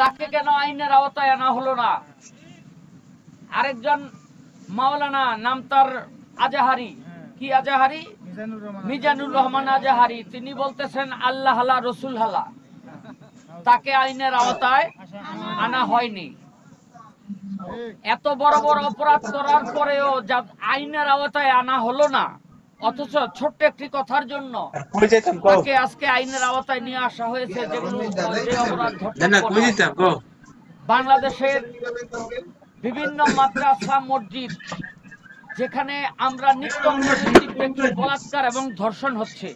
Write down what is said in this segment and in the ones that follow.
তাকে কেন আইনের আওতায় আনা হলো না? আরেকজন মাওলানা, নাম তার আজাহারি, কি আজাহারি, মিজানুর রহমান আজাহারি, তিনি বলতেছেন আল্লাহ হালা রসুল হালা, তাকে আইনের আওতায় আনা হয়নি। এত বড় বড় অপরাধ করার পরেও আইনের আওতায় আনা হলো না, অথচ ছোট্ট একটি কথার জন্য তাকে আজকে আইনের আওতায় নিয়ে আসা হয়েছে। যেগুলো যে অপরাধ বাংলাদেশের বিভিন্ন মাদ্রাসা, মসজিদ, যেখানে আমরা নিত্য দেখি বলাৎকার এবং ধর্ষণ হচ্ছে,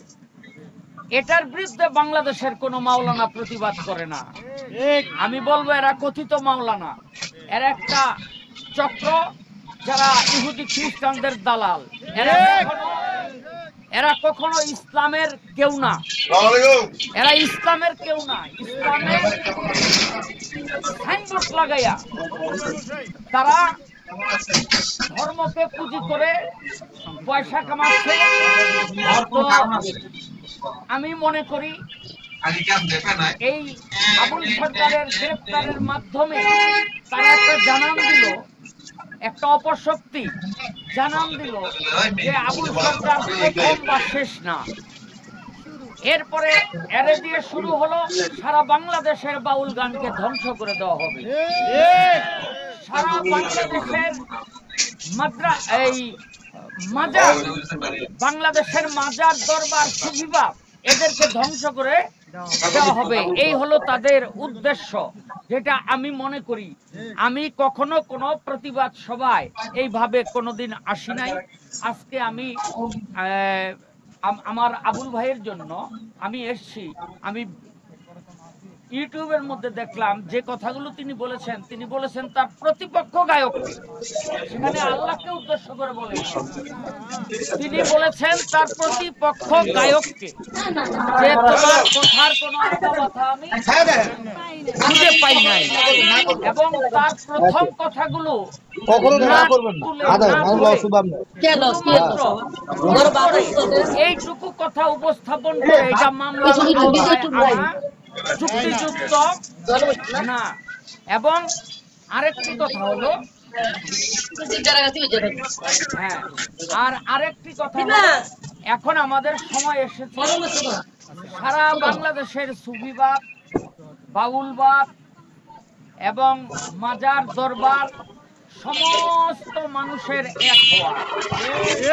এটার বিরুদ্ধে বাংলাদেশের কোনো মাওলানা প্রতিবাদ করে না। আমি বলবো এরা কথিত মাওলানা, এরা একটা চক্র, যারা ইহুদি খ্রিস্টানদের দালাল। এরা কখনো ইসলামের কেউ না, এরা ইসলামের কেউ না। ইসলামের সাইনবোর্ড লাগাইয়া তারা ধর্মকে পুঁজি করে পয়সা কামাচ্ছে। তো আমি মনে করি এই আবুল সরকারের গ্রেফতারের মাধ্যমে তারা একটা জানান দিল, একটা অপশক্তি জানান দিল যে আবুল সরকার প্রথম বা শেষ না। এরপরে এরে দিয়ে শুরু হলো সারা বাংলাদেশের বাউল গানকে ধ্বংস করে দেওয়া হবে। সারা বাংলাদেশের বাংলাদেশের মাজার, দরবার, সুফিবাদ, এদেরকে ধ্বংস করে দেওয়া হবে। এই হলো তাদের উদ্দেশ্য, যেটা আমি মনে করি। আমি কখনো কোনো প্রতিবাদ সভায় এইভাবে কোনোদিন আসি নাই। আজকে আমি আমার আবুল ভাইয়ের জন্য আমি এসছি। আমি ইউটিউবের মধ্যে দেখলাম যে কথাগুলো তিনি বলেছেন তার প্রতিপক্ষ গায়ককে, সেখানে আল্লাহকে উদ্দেশ্য করে বলেন। তিনি বলেছেন তার প্রতিপক্ষ গায়ককে যে তোমার কথার কোনো কথা আমি খুঁজে পাই নাই, এবং তার প্রথম কথাগুলো এইটুকু কথা উপস্থাপন করে এটা মামলা যুক্তিযুক্ত না। এবং আরেকটি কথা হলো, হ্যাঁ, আর আরেকটি কথা হলো, এখন আমাদের সময় এসেছে সারা বাংলাদেশের সুফিবাদ, বাউলবাদ এবং মাজার, দরবার সমস্ত মানুষের এক হওয়া।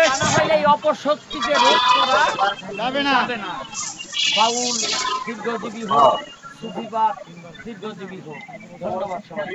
তা না হলে এই অপশক্তিকে রোধ করা যাবে না। বাউল দীর্ঘজীবী হোক, সুফিবাদ দীর্ঘজীবী হোক। ধন্যবাদ সবাই।